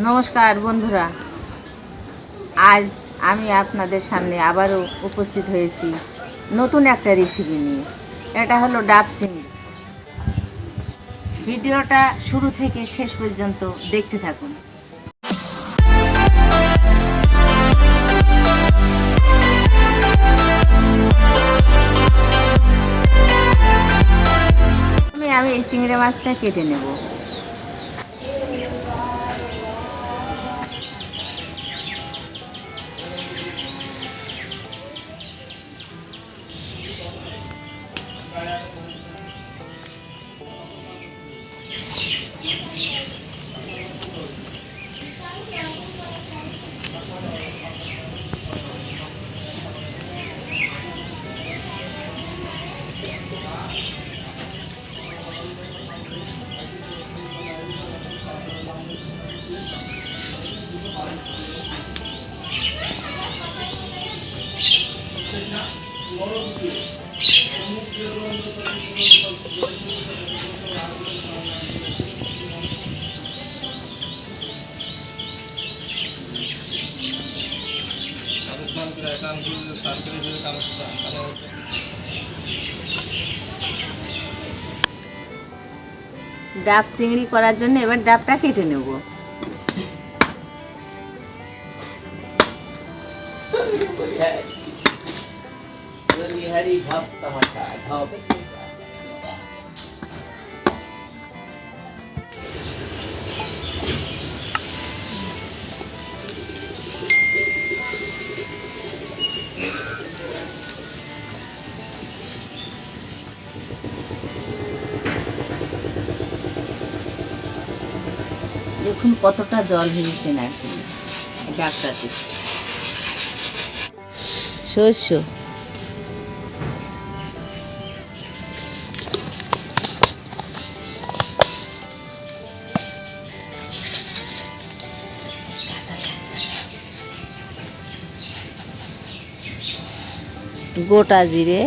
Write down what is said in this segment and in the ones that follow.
নমস্কার বন্ধুরা, আজ আমি আপনাদের সামনে আবারও উপস্থিত হয়েছি নতুন একটা রেসিপি নিয়ে। এটা হলো ডাব চিংড়ি। ভিডিওটা শুরু থেকে শেষ পর্যন্ত দেখতে থাকুন। আমি এই চিংড়ি মাছটা কেটে নেব। ডাব চিংড়ি করার জন্য এবার ডাবটা কেটে নেব। দেখুন কতটা জল হয়েছে নাকি ডাবটাতে। সরষ গোটা জিরে,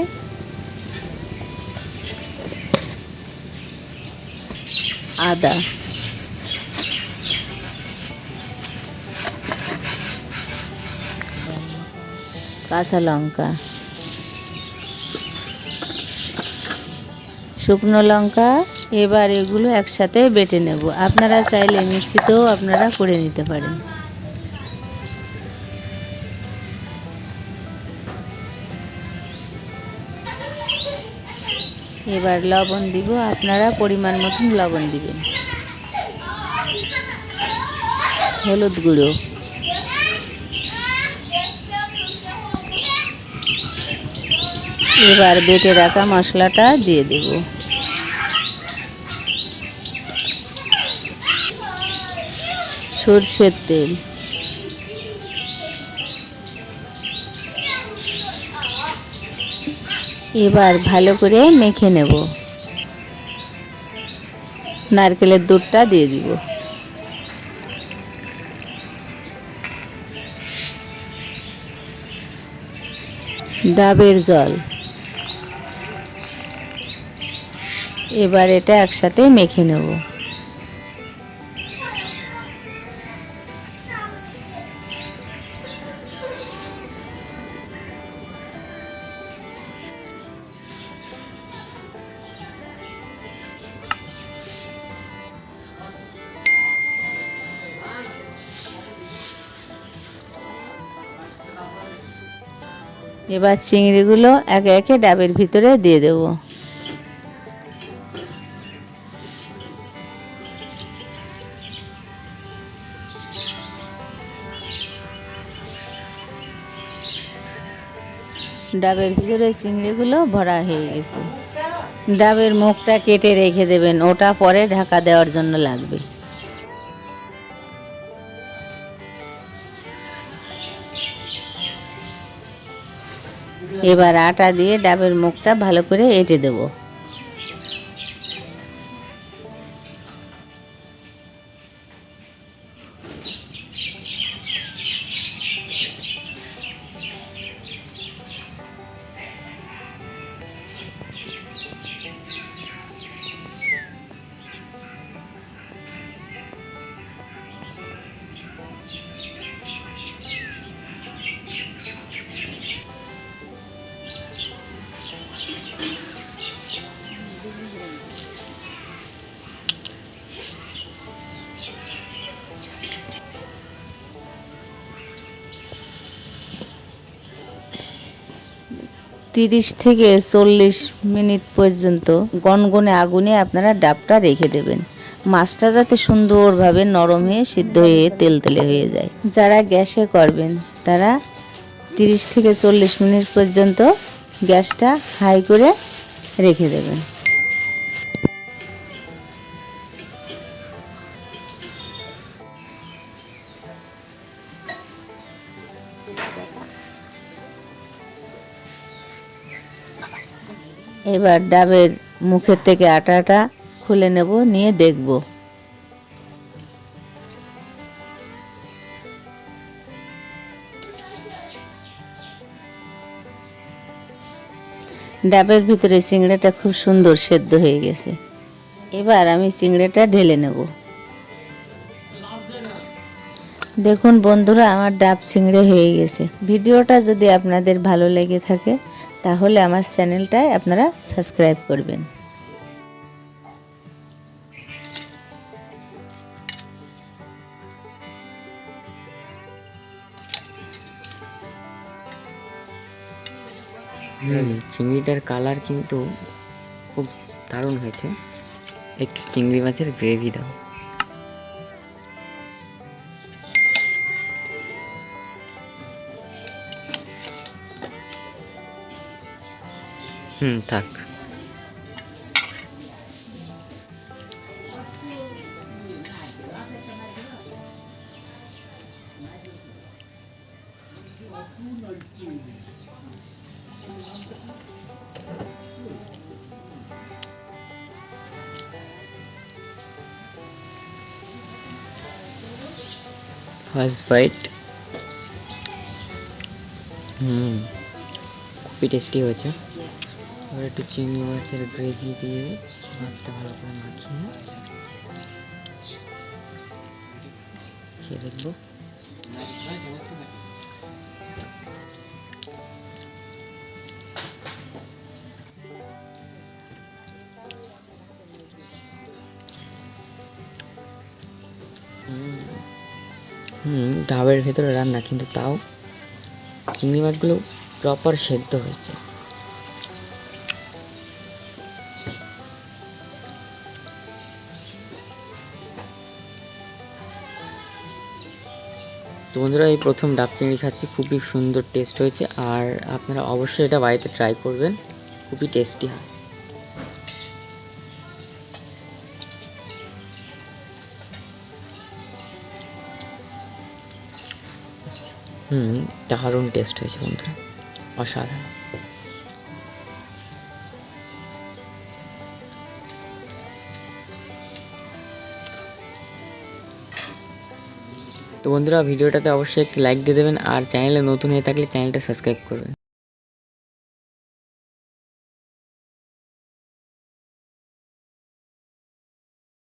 আদা, কাঁচা লঙ্কা, শুকনো লঙ্কা। এবার এগুলো একসাথে বেটে নেব। আপনারা চাইলে মিক্সিতেও আপনারা করে নিতে পারেন। এবার লবণ দিব, আপনারা পরিমাণ মতন লবণ দিবেন। হলুদ গুঁড়ো, এবার বেটে রাখা মশলাটা দিয়ে দেব। সরষের তেল, এবার ভালো করে মেখে নেব। নারকেলের দুধটা দিয়ে দিব। ডাবের জল, এবার এটা একসাথে মেখে নেব। এবার চিংড়িগুলো একে একে ডাবের ভিতরে দিয়ে দেব। ডাবের ভিতরে চিংড়িগুলো ভরা হয়ে গেছে। ডাবের মুখটা কেটে রেখে দেবেন, ওটা পরে ঢাকা দেওয়ার জন্য লাগবে। এবার আটা দিয়ে ডাবের মুখটা ভালো করে এঁটে দেব। 30 থেকে 40 মিনিট পর্যন্ত গনগনে আগুনে আপনারা ডাবটা রেখে দেবেন। মাছটা যাতে সুন্দরভাবে নরম হয়ে সিদ্ধ হয়ে তেলতেলে হয়ে যায়। যারা গ্যাসে করবেন তারা 30 থেকে 40 মিনিট পর্যন্ত গ্যাসটা হাই করে রেখে দেবেন। এবার ডাবের মুখের থেকে আটাটা খুলে নেব, নিয়ে দেখব। ডাবের ভিতরে চিংড়িটা খুব সুন্দর সেদ্ধ হয়ে গেছে। এবার আমি চিংড়িটা ঢেলে নেব। দেখুন বন্ধুরা, আমার ডাব চিংড়ি হয়ে গেছে। ভিডিওটা যদি আপনাদের ভালো লেগে থাকে তাহলে আমার চ্যানেলটায় আপনারা সাবস্ক্রাইব করবেন। চিংড়িটার কালার কিন্তু খুব দারুণ হয়েছে। একটু চিংড়ি মাছের গ্রেভি দাও। থাক। First bite. খুবই টেস্টি হয়েছে। এবার একটু চিংড়ি মাছের গ্রেভি দিয়ে মাছটা ভালো করে মাখিয়ে খেয়ে দেখবো। ডাবের ভেতরে রান্না, কিন্তু তাও চিংড়ি মাছগুলো প্রপার সেদ্ধ হয়েছে। তো বন্ধুরা, এই প্রথম ডাব চিংড়ি খাচ্ছি, খুবই সুন্দর টেস্ট হয়েছে। আর আপনারা অবশ্যই এটা বাড়িতে ট্রাই করবেন, খুবই টেস্টি হয়। দারুণ টেস্ট হয়েছে বন্ধুরা, অসাধারণ। তো বন্ধুরা, ভিডিওটাতে অবশ্যই একটি লাইক দিয়ে দেবেন, আর চ্যানেলে নতুন হয়ে থাকলে চ্যানেলটা সাবস্ক্রাইব করবেন।